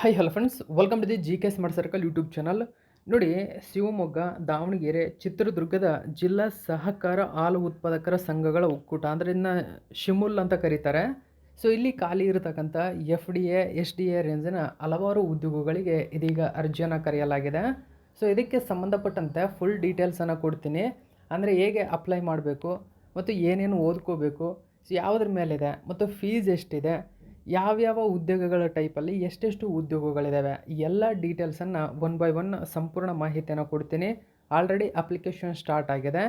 Hi hello friends, welcome to the G K smart circle YouTube channel. ನೋಡಿ, ಶಿವಮೊಗ್ಗ, ದಾವಣಗೆರೆ, ಚಿತ್ರದುರ್ಗದ ಜಿಲ್ಲಾ ಸಹಕಾರ ಹಾಲು ಉತ್ಪಾದಕರ ಸಂಘಗಳ ಒಕ್ಕೂಟ ಅಂದರೆ ಇದನ್ನ ಶಿಮುಲ್ ಅಂತ ಕರೀತಾರೆ. ಸೊ ಇಲ್ಲಿ ಖಾಲಿ ಇರತಕ್ಕಂಥ F D A S D A ರೇಂಜಿನ ಹಲವಾರು ಉದ್ಯೋಗಗಳಿಗೆ ಇದೀಗ ಅರ್ಜಿಯನ್ನು ಕರೆಯಲಾಗಿದೆ. ಸೊ ಇದಕ್ಕೆ ಸಂಬಂಧಪಟ್ಟಂತೆ ಫುಲ್ ಡೀಟೇಲ್ಸನ್ನು ಕೊಡ್ತೀನಿ. ಅಂದರೆ ಹೇಗೆ ಅಪ್ಲೈ ಮಾಡಬೇಕು ಮತ್ತು ಏನೇನು ಓದ್ಕೋಬೇಕು, ಸೊ ಯಾವುದ್ರ ಮೇಲಿದೆ ಮತ್ತು ಫೀಸ್ ಎಷ್ಟಿದೆ, ಯಾವ್ಯಾವ ಉದ್ಯೋಗಗಳ ಟೈಪಲ್ಲಿ ಎಷ್ಟೆಷ್ಟು ಉದ್ಯೋಗಗಳಿದ್ದಾವೆ, ಎಲ್ಲ ಡೀಟೇಲ್ಸನ್ನು ಒನ್ ಬೈ ಒನ್ ಸಂಪೂರ್ಣ ಮಾಹಿತಿಯನ್ನು ಕೊಡ್ತೀನಿ. ಆಲ್ರೆಡಿ ಅಪ್ಲಿಕೇಶನ್ ಸ್ಟಾರ್ಟ್ ಆಗಿದೆ.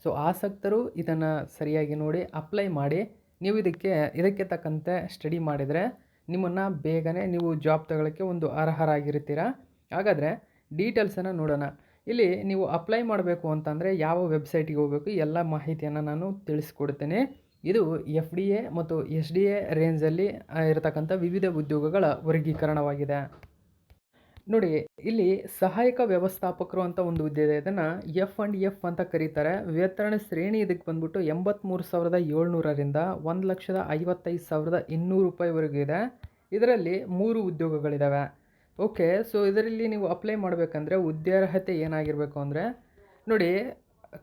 ಸೊ ಆಸಕ್ತರು ಇದನ್ನು ಸರಿಯಾಗಿ ನೋಡಿ ಅಪ್ಲೈ ಮಾಡಿ. ನೀವು ಇದಕ್ಕೆ ತಕ್ಕಂತೆ ಸ್ಟಡಿ ಮಾಡಿದರೆ ನಿಮ್ಮನ್ನು ಬೇಗನೆ ನೀವು ಜಾಬ್ ತಗೊಳ್ಳೋಕ್ಕೆ ಒಂದು ಅರ್ಹರಾಗಿರ್ತೀರ. ಹಾಗಾದರೆ ಡೀಟೇಲ್ಸನ್ನು ನೋಡೋಣ. ಇಲ್ಲಿ ನೀವು ಅಪ್ಲೈ ಮಾಡಬೇಕು ಅಂತಂದರೆ ಯಾವ ವೆಬ್ಸೈಟಿಗೆ ಹೋಗಬೇಕು, ಎಲ್ಲ ಮಾಹಿತಿಯನ್ನು ನಾನು ತಿಳಿಸ್ಕೊಡ್ತೀನಿ. ಇದು ಎಫ್ ಡಿ ಎ ಮತ್ತು ಎಸ್ ಡಿ ಎ ರೇಂಜಲ್ಲಿ ಇರತಕ್ಕಂಥ ವಿವಿಧ ಉದ್ಯೋಗಗಳ ವರ್ಗೀಕರಣವಾಗಿದೆ. ನೋಡಿ, ಇಲ್ಲಿ ಸಹಾಯಕ ವ್ಯವಸ್ಥಾಪಕರು ಅಂತ ಒಂದು ಹುದ್ದೆ ಇದೆ. ಇದನ್ನು ಎಫ್ ಆ್ಯಂಡ್ ಎಫ್ ಅಂತ ಕರೀತಾರೆ. ವೇತನ ಶ್ರೇಣಿ ಇದಕ್ಕೆ ಬಂದ್ಬಿಟ್ಟು 83,700ರಿಂದ 1,55,200 ರೂಪಾಯಿವರೆಗೂ ಇದೆ. ಇದರಲ್ಲಿ 3 ಉದ್ಯೋಗಗಳಿದ್ದಾವೆ. ಓಕೆ, ಸೊ ಇದರಲ್ಲಿ ನೀವು ಅಪ್ಲೈ ಮಾಡಬೇಕಂದ್ರೆ ವಿದ್ಯಾರ್ಹತೆ ಏನಾಗಿರಬೇಕು ಅಂದರೆ, ನೋಡಿ,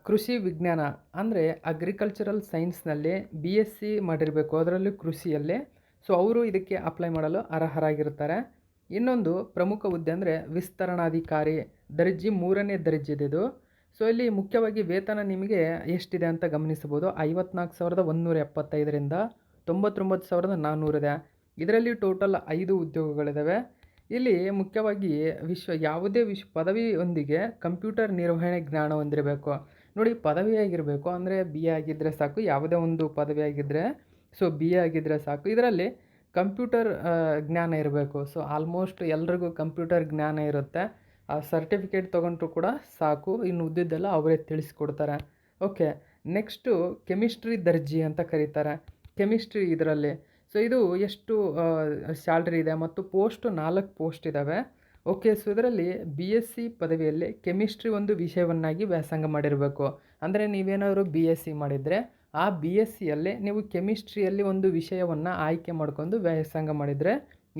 ಕೃಷಿ ವಿಜ್ಞಾನ ಅಂದರೆ ಅಗ್ರಿಕಲ್ಚರಲ್ ಸೈನ್ಸ್ನಲ್ಲಿ BSc ಮಾಡಿರಬೇಕು, ಅದರಲ್ಲೂ ಕೃಷಿಯಲ್ಲಿ. ಸೊ ಅವರು ಇದಕ್ಕೆ ಅಪ್ಲೈ ಮಾಡಲು ಅರ್ಹರಾಗಿರ್ತಾರೆ. ಇನ್ನೊಂದು ಪ್ರಮುಖ ಹುದ್ದೆ ಅಂದರೆ ವಿಸ್ತರಣಾಧಿಕಾರಿ, ದರ್ಜೆ 3ನೇ ದರ್ಜೆದಿದು. ಸೊ ಇಲ್ಲಿ ಮುಖ್ಯವಾಗಿ ವೇತನ ನಿಮಗೆ ಎಷ್ಟಿದೆ ಅಂತ ಗಮನಿಸಬಹುದು. 54,175ರಿಂದ 99,400 ಇದೆ. ಇದರಲ್ಲಿ ಟೋಟಲ್ 5 ಉದ್ಯೋಗಗಳಿದ್ದಾವೆ. ಇಲ್ಲಿ ಮುಖ್ಯವಾಗಿ ಯಾವುದೇ ಪದವಿಯೊಂದಿಗೆ ಕಂಪ್ಯೂಟರ್ ನಿರ್ವಹಣೆ ಜ್ಞಾನ ಹೊಂದಿರಬೇಕು. ನೋಡಿ, ಪದವಿ ಆಗಿರಬೇಕು ಅಂದರೆ BA ಆಗಿದ್ದರೆ ಸಾಕು. ಯಾವುದೇ ಒಂದು ಪದವಿ ಆಗಿದ್ದರೆ, ಸೊ BA ಆಗಿದ್ದರೆ ಸಾಕು. ಇದರಲ್ಲಿ ಕಂಪ್ಯೂಟರ್ ಜ್ಞಾನ ಇರಬೇಕು. ಸೊ ಆಲ್ಮೋಸ್ಟ್ ಎಲ್ರಿಗೂ ಕಂಪ್ಯೂಟರ್ ಜ್ಞಾನ ಇರುತ್ತೆ. ಆ ಸರ್ಟಿಫಿಕೇಟ್ ತೊಗೊಂಡ್ರು ಕೂಡ ಸಾಕು. ಇನ್ನು ಉದ್ದಿದ್ದೆಲ್ಲ ಅವರೇ ತಿಳಿಸ್ಕೊಡ್ತಾರೆ. ಓಕೆ, ನೆಕ್ಸ್ಟು ಕೆಮಿಸ್ಟ್ರಿ ದರ್ಜಿ ಅಂತ ಕರೀತಾರೆ. ಕೆಮಿಸ್ಟ್ರಿ ಇದರಲ್ಲಿ ಸೊ ಇದು ಎಷ್ಟು ಸ್ಯಾಲ್ರಿ ಇದೆ ಮತ್ತು ಪೋಸ್ಟ್ 4 ಪೋಸ್ಟ್ ಇದ್ದಾವೆ. ಓಕೆ, ಸೊ ಇದರಲ್ಲಿ BSc ಪದವಿಯಲ್ಲಿ ಕೆಮಿಸ್ಟ್ರಿ ಒಂದು ವಿಷಯವನ್ನಾಗಿ ವ್ಯಾಸಂಗ ಮಾಡಿರಬೇಕು. ಅಂದರೆ ನೀವೇನಾದರೂ BSc ಮಾಡಿದರೆ ಆ BScಯಲ್ಲಿ ನೀವು ಕೆಮಿಸ್ಟ್ರಿಯಲ್ಲಿ ಒಂದು ವಿಷಯವನ್ನು ಆಯ್ಕೆ ಮಾಡ್ಕೊಂಡು ವ್ಯಾಸಂಗ ಮಾಡಿದರೆ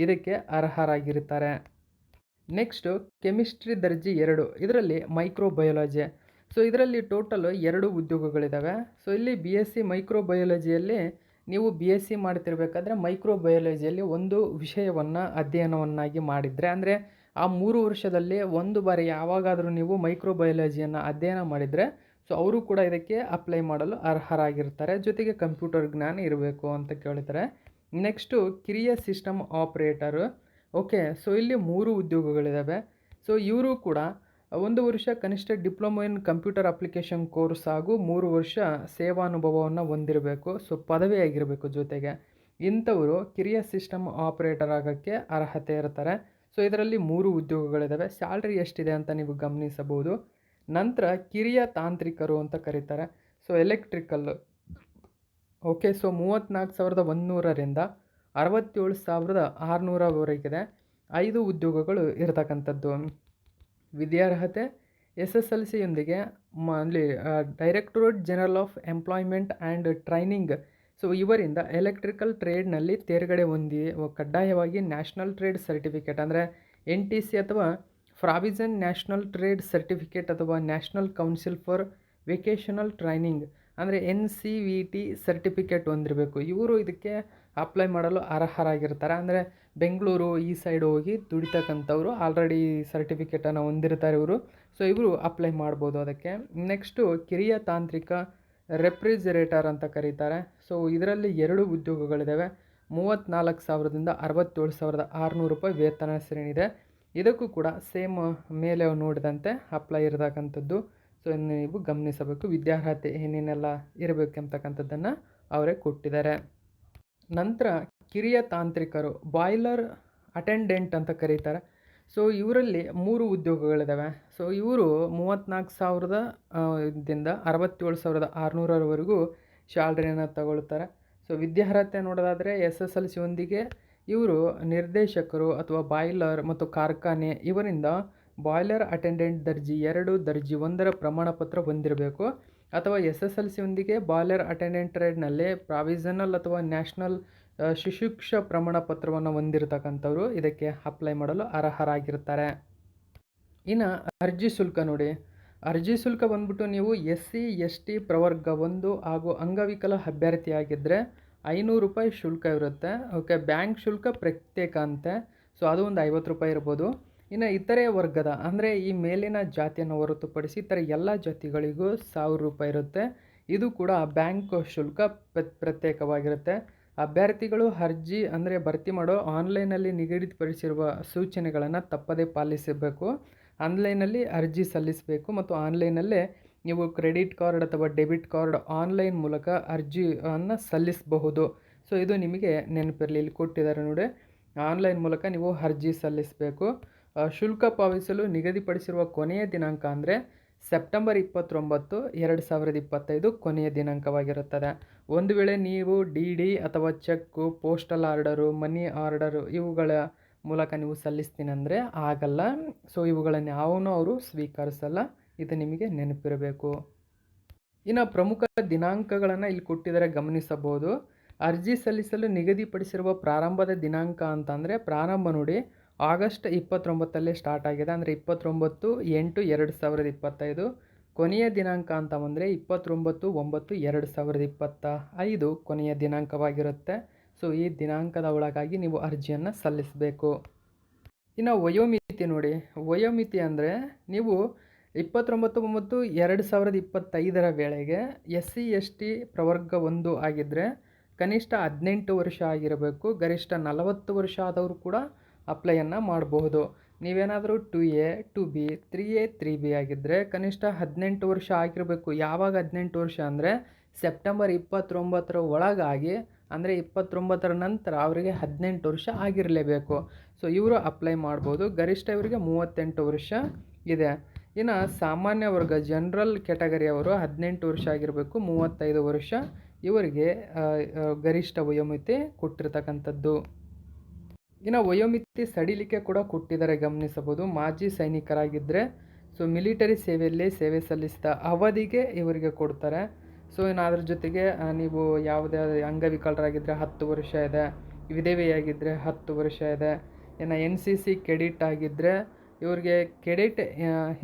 ಇದಕ್ಕೆ ಅರ್ಹರಾಗಿರ್ತಾರೆ. ನೆಕ್ಸ್ಟು ಕೆಮಿಸ್ಟ್ರಿ ದರ್ಜೆ 2, ಇದರಲ್ಲಿ ಮೈಕ್ರೋಬಯಾಲಜಿ. ಸೊ ಇದರಲ್ಲಿ ಟೋಟಲ್ 2 ಉದ್ಯೋಗಗಳಿದ್ದಾವೆ. ಸೊ ಇಲ್ಲಿ BSc ಮೈಕ್ರೋಬಯಾಲಜಿಯಲ್ಲಿ ನೀವು BSc ಮಾಡ್ತಿರ್ಬೇಕಾದ್ರೆ ಮೈಕ್ರೋಬಯಾಲಜಿಯಲ್ಲಿ ಒಂದು ವಿಷಯವನ್ನು ಅಧ್ಯಯನವನ್ನಾಗಿ ಮಾಡಿದರೆ, ಅಂದರೆ ಆ 3 ವರ್ಷದಲ್ಲಿ ಒಂದು ಬಾರಿ ಯಾವಾಗಾದರೂ ನೀವು ಮೈಕ್ರೋಬಯಾಲಜಿಯನ್ನು ಅಧ್ಯಯನ ಮಾಡಿದರೆ, ಸೊ ಅವರು ಕೂಡ ಇದಕ್ಕೆ ಅಪ್ಲೈ ಮಾಡಲು ಅರ್ಹರಾಗಿರ್ತಾರೆ. ಜೊತೆಗೆ ಕಂಪ್ಯೂಟರ್ ಜ್ಞಾನ ಇರಬೇಕು ಅಂತ ಕೇಳ್ತಾರೆ. ನೆಕ್ಸ್ಟು ಕಿರಿಯ ಸಿಸ್ಟಮ್ ಆಪ್ರೇಟರು. ಓಕೆ, ಸೊ ಇಲ್ಲಿ 3 ಉದ್ಯೋಗಗಳಿದ್ದಾವೆ. ಸೊ ಇವರು ಕೂಡ 1 ವರ್ಷ ಕನಿಷ್ಠ diploma in computer application course ಹಾಗೂ 3 ವರ್ಷ ಸೇವಾನುಭವವನ್ನು ಹೊಂದಿರಬೇಕು. ಸೊ ಪದವಿ ಆಗಿರಬೇಕು ಜೊತೆಗೆ. ಇಂಥವರು ಕಿರಿಯ ಸಿಸ್ಟಮ್ ಆಪ್ರೇಟರ್ ಆಗೋಕ್ಕೆ ಅರ್ಹತೆ ಇರ್ತಾರೆ. ಸೊ ಇದರಲ್ಲಿ 3 ಉದ್ಯೋಗಗಳಿದ್ದಾವೆ. ಸ್ಯಾಲ್ರಿ ಎಷ್ಟಿದೆ ಅಂತ ನೀವು ಗಮನಿಸಬಹುದು. ನಂತರ ಕಿರಿಯ ತಾಂತ್ರಿಕರು ಅಂತ ಕರೀತಾರೆ. So electrical. ಓಕೆ, ಸೊ 34,100ರಿಂದ 67,600ವರೆಗಿದೆ. 5 ಉದ್ಯೋಗಗಳು ಇರತಕ್ಕಂಥದ್ದು. ವಿದ್ಯಾರ್ಹತೆ SSLCಯೊಂದಿಗೆ ಅಲ್ಲಿ directorate general of employment and training, so ಇವರಿಂದ ಎಲೆಕ್ಟ್ರಿಕಲ್ ಟ್ರೇಡ್ನಲ್ಲಿ ತೇರ್ಗಡೆ ಹೊಂದಿ ಕಡ್ಡಾಯವಾಗಿ ನ್ಯಾಷನಲ್ ಟ್ರೇಡ್ ಸರ್ಟಿಫಿಕೇಟ್ ಅಂದರೆ NTC ಅಥವಾ ಪ್ರಾವಿಷನ್ ನ್ಯಾಷನಲ್ ಟ್ರೇಡ್ ಸರ್ಟಿಫಿಕೇಟ್ ಅಥವಾ national council for vocational training ಅಂದರೆ NCVT ಸರ್ಟಿಫಿಕೇಟ್ ಹೊಂದಿರಬೇಕು. ಇವರು ಇದಕ್ಕೆ ಅಪ್ಲೈ ಮಾಡಲು ಅರ್ಹರಾಗಿರ್ತಾರೆ. ಅಂದರೆ ಬೆಂಗಳೂರು ಈ ಸೈಡ್ ಹೋಗಿ ದುಡಿತಕ್ಕಂಥವ್ರು ಆಲ್ರೆಡಿ ಸರ್ಟಿಫಿಕೇಟನ್ನು ಹೊಂದಿರ್ತಾರೆ ಇವರು. ಸೊ ಇವರು ಅಪ್ಲೈ ಮಾಡ್ಬೋದು ಅದಕ್ಕೆ. ನೆಕ್ಸ್ಟು ಕಿರಿಯ ತಾಂತ್ರಿಕ ರೆಫ್ರಿಜರೇಟರ್ ಅಂತ ಕರೀತಾರೆ. ಸೊ ಇದರಲ್ಲಿ 2 ಉದ್ಯೋಗಗಳಿದ್ದಾವೆ. 34,000ದಿಂದ 67,600 ರೂಪಾಯಿ ವೇತನ ಶ್ರೇಣಿ ಇದೆ. ಇದಕ್ಕೂ ಕೂಡ ಸೇಮ್ ಮೇಲೆ ನೋಡಿದಂತೆ ಅಪ್ಲೈ ಇರತಕ್ಕಂಥದ್ದು. ಸೊ ನೀವು ಗಮನಿಸಬೇಕು ವಿದ್ಯಾರ್ಹತೆ ಏನೇನೆಲ್ಲ ಇರಬೇಕೆಂಬತಕ್ಕಂಥದ್ದನ್ನು ಅವರೇ ಕೊಟ್ಟಿದ್ದಾರೆ. ನಂತರ ಕಿರಿಯ ತಾಂತ್ರಿಕರು ಬಾಯ್ಲರ್ ಅಟೆಂಡೆಂಟ್ ಅಂತ ಕರೀತಾರೆ. ಸೊ ಇವರಲ್ಲಿ 3 ಉದ್ಯೋಗಗಳಿದ್ದಾವೆ. ಸೊ ಇವರು 34,000ದಿಂದ 67,600ರವರೆಗೂ ಸ್ಯಾಲ್ರಿಯನ್ನು ತಗೊಳ್ತಾರೆ. ಸೊ ವಿದ್ಯಾರ್ಹತೆ ನೋಡೋದಾದರೆ SSLCಯೊಂದಿಗೆ ಇವರು ನಿರ್ದೇಶಕರು ಅಥವಾ ಬಾಯ್ಲರ್ ಮತ್ತು ಕಾರ್ಖಾನೆ ಇವರಿಂದ ಬಾಯ್ಲರ್ ಅಟೆಂಡೆಂಟ್ ದರ್ಜೆ 2, ದರ್ಜೆ 1ರ ಪ್ರಮಾಣಪತ್ರ ಹೊಂದಿರಬೇಕು. ಅಥವಾ SSLCಯೊಂದಿಗೆ ಬಾಯ್ಲರ್ ಅಟೆಂಡೆಂಟ್ ಟ್ರೇಡ್ನಲ್ಲಿ ಪ್ರಾವಿಷನಲ್ ಅಥವಾ ನ್ಯಾಷನಲ್ ಶಿಶುಕ್ಷ ಪ್ರಮಾಣ ಪತ್ರವನ್ನು ಹೊಂದಿರತಕ್ಕಂಥವ್ರು ಇದಕ್ಕೆ ಅಪ್ಲೈ ಮಾಡಲು ಅರ್ಹರಾಗಿರ್ತಾರೆ. ಇನ್ನು ಅರ್ಜಿ ಶುಲ್ಕ ನೋಡಿ, ಅರ್ಜಿ ಶುಲ್ಕ ಬಂದ್ಬಿಟ್ಟು ನೀವು SC ST ಪ್ರವರ್ಗ 1 ಹಾಗೂ ಅಂಗವಿಕಲ ಅಭ್ಯರ್ಥಿಯಾಗಿದ್ದರೆ 500 ರೂಪಾಯಿ ಶುಲ್ಕ ಇರುತ್ತೆ. ಓಕೆ, ಬ್ಯಾಂಕ್ ಶುಲ್ಕ ಪ್ರತ್ಯೇಕ ಅಂತೆ, ಸೊ ಅದು ಒಂದು 50 ರೂಪಾಯಿ ಇರ್ಬೋದು. ಇನ್ನು ಇತರೆ ವರ್ಗದ ಅಂದರೆ ಈ ಮೇಲಿನ ಜಾತಿಯನ್ನು ಹೊರತುಪಡಿಸಿ ಇತರ ಎಲ್ಲ ಜಾತಿಗಳಿಗೂ 1000 ರೂಪಾಯಿ ಇರುತ್ತೆ. ಇದು ಕೂಡ ಬ್ಯಾಂಕ್ ಶುಲ್ಕ ಪ್ರತ್ಯೇಕವಾಗಿರುತ್ತೆ. ಅಭ್ಯರ್ಥಿಗಳು ಅರ್ಜಿ ಅಂದರೆ ಭರ್ತಿ ಮಾಡೋ ಆನ್ಲೈನಲ್ಲಿ ನಿಗದಿಪಡಿಸಿರುವ ಸೂಚನೆಗಳನ್ನು ತಪ್ಪದೇ ಪಾಲಿಸಬೇಕು. ಆನ್ಲೈನಲ್ಲಿ ಅರ್ಜಿ ಸಲ್ಲಿಸಬೇಕು ಮತ್ತು ಆನ್ಲೈನಲ್ಲೇ ನೀವು ಕ್ರೆಡಿಟ್ ಕಾರ್ಡ್ ಅಥವಾ ಡೆಬಿಟ್ ಕಾರ್ಡ್ ಆನ್ಲೈನ್ ಮೂಲಕ ಅರ್ಜಿಯನ್ನು ಸಲ್ಲಿಸಬಹುದು. ಸೊ ಇದು ನಿಮಗೆ ನೆನಪಿರಲಿ, ಇಲ್ಲಿ ಕೊಟ್ಟಿದ್ದಾರೆ ನೋಡಿ, ಆನ್ಲೈನ್ ಮೂಲಕ ನೀವು ಅರ್ಜಿ ಸಲ್ಲಿಸಬೇಕು. ಶುಲ್ಕ ಪಾವತಿಸಲು ನಿಗದಿಪಡಿಸಿರುವ ಕೊನೆಯ ದಿನಾಂಕ ಅಂದರೆ ಸೆಪ್ಟೆಂಬರ್ 29, 2025 ಕೊನೆಯ ದಿನಾಂಕವಾಗಿರುತ್ತದೆ. ಒಂದು ವೇಳೆ ನೀವು DD ಅಥವಾ ಚೆಕ್ಕು, ಪೋಸ್ಟಲ್ ಆರ್ಡರು, ಮನಿ ಆರ್ಡರು ಇವುಗಳ ಮೂಲಕ ನೀವು ಸಲ್ಲಿಸ್ತೀನಿ ಅಂದರೆ ಆಗಲ್ಲ. ಸೊ ಇವುಗಳನ್ನು ಯಾವನೂ ಅವರು ಸ್ವೀಕರಿಸಲ್ಲ, ಇದು ನಿಮಗೆ ನೆನಪಿರಬೇಕು. ಇನ್ನು ಪ್ರಮುಖ ದಿನಾಂಕಗಳನ್ನು ಇಲ್ಲಿ ಕೊಟ್ಟಿದ್ದಾರೆ, ಗಮನಿಸಬಹುದು. ಅರ್ಜಿ ಸಲ್ಲಿಸಲು ನಿಗದಿಪಡಿಸಿರುವ ಪ್ರಾರಂಭದ ದಿನಾಂಕ ಅಂತಂದರೆ ಪ್ರಾರಂಭ ನೋಡಿ ಆಗಸ್ಟ್ 29 ಸ್ಟಾರ್ಟ್ ಆಗಿದೆ, ಅಂದರೆ 29/8/2025. ಕೊನೆಯ ದಿನಾಂಕ ಅಂತ ಬಂದರೆ 29/9/2025 ಕೊನೆಯ ದಿನಾಂಕವಾಗಿರುತ್ತೆ. ಸೊ ಈ ದಿನಾಂಕದ ಒಳಗಾಗಿ ನೀವು ಅರ್ಜಿಯನ್ನು ಸಲ್ಲಿಸಬೇಕು. ಇನ್ನು ವಯೋಮಿತಿ ನೋಡಿ, ವಯೋಮಿತಿ ಅಂದರೆ ನೀವು 29/9/2025 ವೇಳೆಗೆ SC ST ಪ್ರವರ್ಗ 1 ಆಗಿದ್ದರೆ ಕನಿಷ್ಠ 18 ವರ್ಷ ಆಗಿರಬೇಕು. ಗರಿಷ್ಠ 40 ವರ್ಷ ಆದವರು ಕೂಡ ಅಪ್ಲೈಯನ್ನು ಮಾಡಬಹುದು. ನೀವೇನಾದರೂ 2A 2B 3A 3B ಆಗಿದ್ದರೆ ಕನಿಷ್ಠ 18 ವರ್ಷ ಆಗಿರಬೇಕು. ಯಾವಾಗ 18 ವರ್ಷ ಅಂದರೆ ಸೆಪ್ಟೆಂಬರ್ 29 ಒಳಗಾಗಿ, ಅಂದರೆ 29 ನಂತರ ಅವರಿಗೆ 18 ವರ್ಷ ಆಗಿರಲೇಬೇಕು. ಸೊ ಇವರು ಅಪ್ಲೈ ಮಾಡ್ಬೋದು. ಗರಿಷ್ಠ ಇವರಿಗೆ 38 ವರ್ಷ ಇದೆ. ಇನ್ನು ಸಾಮಾನ್ಯ ವರ್ಗ ಜನರಲ್ ಕ್ಯಾಟಗರಿಯವರು 18 ವರ್ಷ ಆಗಿರಬೇಕು, 35 ವರ್ಷ ಇವರಿಗೆ ಗರಿಷ್ಠ ವಯೋಮಿತಿ ಕೊಟ್ಟಿರ್ತಕ್ಕಂಥದ್ದು. ಇನ್ನು ವಯೋಮಿತಿ ಸಡಿಲಿಕೆ ಕೂಡ ಕೊಟ್ಟಿದ್ದಾರೆ, ಗಮನಿಸಬಹುದು. ಮಾಜಿ ಸೈನಿಕರಾಗಿದ್ದರೆ ಸೊ ಮಿಲಿಟರಿ ಸೇವೆಯಲ್ಲಿ ಸೇವೆ ಸಲ್ಲಿಸಿದ ಅವಧಿಗೆ ಇವರಿಗೆ ಕೊಡ್ತಾರೆ. ಸೊ ಇನ್ನು ಅದ್ರ ಜೊತೆಗೆ ನೀವು ಯಾವುದೇ ಅಂಗವಿಕಲರಾಗಿದ್ದರೆ 10 ವರ್ಷ ಇದೆ, ವಿಧವೆಯಾಗಿದ್ದರೆ 10 ವರ್ಷ ಇದೆ. ಇನ್ನು NCC ಕೆಡಿಟ್ ಆಗಿದ್ದರೆ ಇವರಿಗೆ ಕೆಡೆಟ್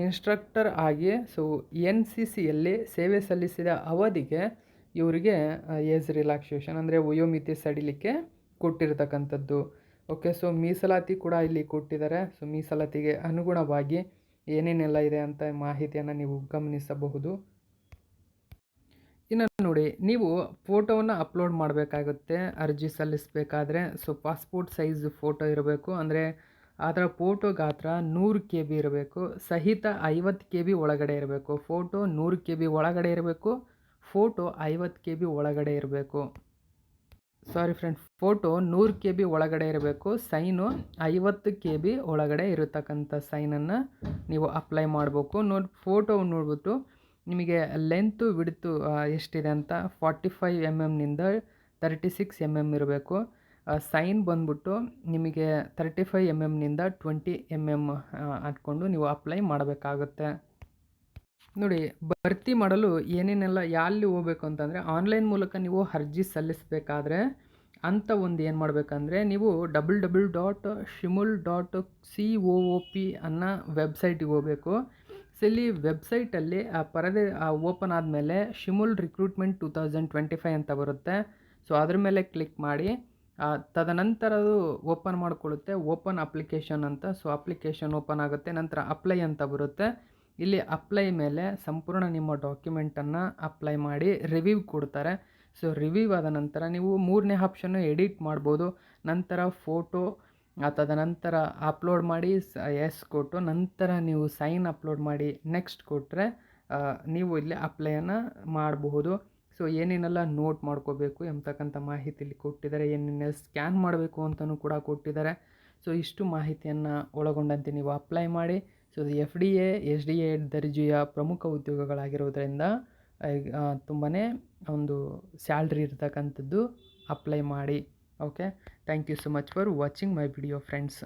ಇನ್ಸ್ಟ್ರಕ್ಟರ್ ಆಗಿ ಸೊ NCCಯಲ್ಲಿ ಸೇವೆ ಸಲ್ಲಿಸಿದ ಅವಧಿಗೆ ಇವರಿಗೆ ಏಜ್ ರಿಲ್ಯಾಕ್ಸೇಷನ್ ಅಂದರೆ ವಯೋಮಿತಿ ಸಡಿಲಿಕೆ ಕೊಟ್ಟಿರ್ತಕ್ಕಂಥದ್ದು. ಓಕೆ, ಸೊ ಮೀಸಲಾತಿ ಕೂಡ ಇಲ್ಲಿ ಕೊಟ್ಟಿದ್ದಾರೆ. ಸೊ ಮೀಸಲಾತಿಗೆ ಅನುಗುಣವಾಗಿ ಏನೇನೆಲ್ಲ ಇದೆ ಅಂತ ಮಾಹಿತಿಯನ್ನು ನೀವು ಗಮನಿಸಬಹುದು. ಇನ್ನು ನೋಡಿ, ನೀವು ಫೋಟೋವನ್ನು ಅಪ್ಲೋಡ್ ಮಾಡಬೇಕಾಗುತ್ತೆ ಅರ್ಜಿ ಸಲ್ಲಿಸಬೇಕಾದ್ರೆ. ಸೊ ಪಾಸ್ಪೋರ್ಟ್ ಸೈಜ್ ಫೋಟೋ ಇರಬೇಕು, ಅಂದರೆ ಅದರ ಫೋಟೋ ಗಾತ್ರ 100 KB ಇರಬೇಕು, ಸಹಿತ 50 KB ಒಳಗಡೆ ಇರಬೇಕು. ಫೋಟೋ 100 KB ಒಳಗಡೆ ಇರಬೇಕು, ಫೋಟೋ 50 KB ಒಳಗಡೆ ಇರಬೇಕು. ಸಾರಿ ಫ್ರೆಂಡ್ಸ್, ಫೋಟೋ 100 KB ಒಳಗಡೆ ಇರಬೇಕು, ಸೈನು 50 KB ಒಳಗಡೆ ಇರತಕ್ಕಂಥ ಸೈನನ್ನು ನೀವು ಅಪ್ಲೈ ಮಾಡಬೇಕು. ಫೋಟೋ ನೋಡ್ಬಿಟ್ಟು ನಿಮಗೆ ಲೆಂತು ವಿಡ್ತು ಎಷ್ಟಿದೆ ಅಂತ 45 mm 36 mm ಇರಬೇಕು. ಸೈನ್ ಬಂದ್ಬಿಟ್ಟು ನಿಮಗೆ 35 mm 20 mm ಹಾಕ್ಕೊಂಡು ನೀವು ಅಪ್ಲೈ ಮಾಡಬೇಕಾಗುತ್ತೆ. ನೋಡಿ, ಭರ್ತಿ ಮಾಡಲು ಏನೇನೆಲ್ಲ ಎಲ್ಲಿ ಹೋಗಬೇಕು ಅಂತಂದರೆ ಆನ್ಲೈನ್ ಮೂಲಕ ನೀವು ಅರ್ಜಿ ಸಲ್ಲಿಸಬೇಕಾದ್ರೆ ಅಂತ ಒಂದು ಏನು ಮಾಡಬೇಕಂದ್ರೆ ನೀವು www.shimul.coop ಅನ್ನೋ ವೆಬ್ಸೈಟಿಗೆ ಹೋಗಬೇಕು. ಸೊ ಇಲ್ಲಿ ವೆಬ್ಸೈಟಲ್ಲಿ ಆ ಪರದೆ ಓಪನ್ ಆದಮೇಲೆ ಶಿಮುಲ್ ರಿಕ್ರೂಟ್ಮೆಂಟ್ 2025 ಅಂತ ಬರುತ್ತೆ. ಸೊ ಅದ್ರ ಮೇಲೆ ಕ್ಲಿಕ್ ಮಾಡಿ, ತದನಂತರ ಅದು ಓಪನ್ ಮಾಡಿಕೊಳ್ಳುತ್ತೆ, ಓಪನ್ ಅಪ್ಲಿಕೇಶನ್ ಅಂತ. ಸೊ ಅಪ್ಲಿಕೇಶನ್ ಓಪನ್ ಆಗುತ್ತೆ, ನಂತರ ಅಪ್ಲೈ ಅಂತ ಬರುತ್ತೆ. ಇಲ್ಲಿ ಅಪ್ಲೈ ಮೇಲೆ ಸಂಪೂರ್ಣ ನಿಮ್ಮ ಡಾಕ್ಯುಮೆಂಟನ್ನು ಅಪ್ಲೈ ಮಾಡಿ ರಿವ್ಯೂ ಕೊಡ್ತಾರೆ. ಸೊ ರಿವ್ಯೂ ಆದ ನಂತರ ನೀವು 3ನೇ ಆಪ್ಷನ್ನು ಎಡಿಟ್ ಮಾಡ್ಬೋದು. ನಂತರ ಫೋಟೋ ತದನಂತರ ಅಪ್ಲೋಡ್ ಮಾಡಿ ಎಸ್ ಕೊಟ್ಟು ನಂತರ ನೀವು ಸೈನ್ ಅಪ್ಲೋಡ್ ಮಾಡಿ ನೆಕ್ಸ್ಟ್ ಕೊಟ್ಟರೆ ನೀವು ಇಲ್ಲಿ ಅಪ್ಲೈಯನ್ನು ಮಾಡಬಹುದು. ಸೊ ಏನೇನೆಲ್ಲ ನೋಟ್ ಮಾಡ್ಕೋಬೇಕು ಎಂಬತಕ್ಕಂಥ ಮಾಹಿತಿ ಇಲ್ಲಿ ಕೊಟ್ಟಿದ್ದಾರೆ, ಏನೇನೆಲ್ಲ ಸ್ಕ್ಯಾನ್ ಮಾಡಬೇಕು ಅಂತಲೂ ಕೂಡ ಕೊಟ್ಟಿದ್ದಾರೆ. ಸೊ ಇಷ್ಟು ಮಾಹಿತಿಯನ್ನು ಒಳಗೊಂಡಂತೆ ನೀವು ಅಪ್ಲೈ ಮಾಡಿ. ಸೊ FDA SDA ದರ್ಜೆಯ ಪ್ರಮುಖ ಉದ್ಯೋಗಗಳಾಗಿರೋದ್ರಿಂದ ತುಂಬಾ ಒಂದು ಸ್ಯಾಲ್ರಿ ಇರ್ತಕ್ಕಂಥದ್ದು, ಅಪ್ಲೈ ಮಾಡಿ. Okay, thank you so much for watching my video friends.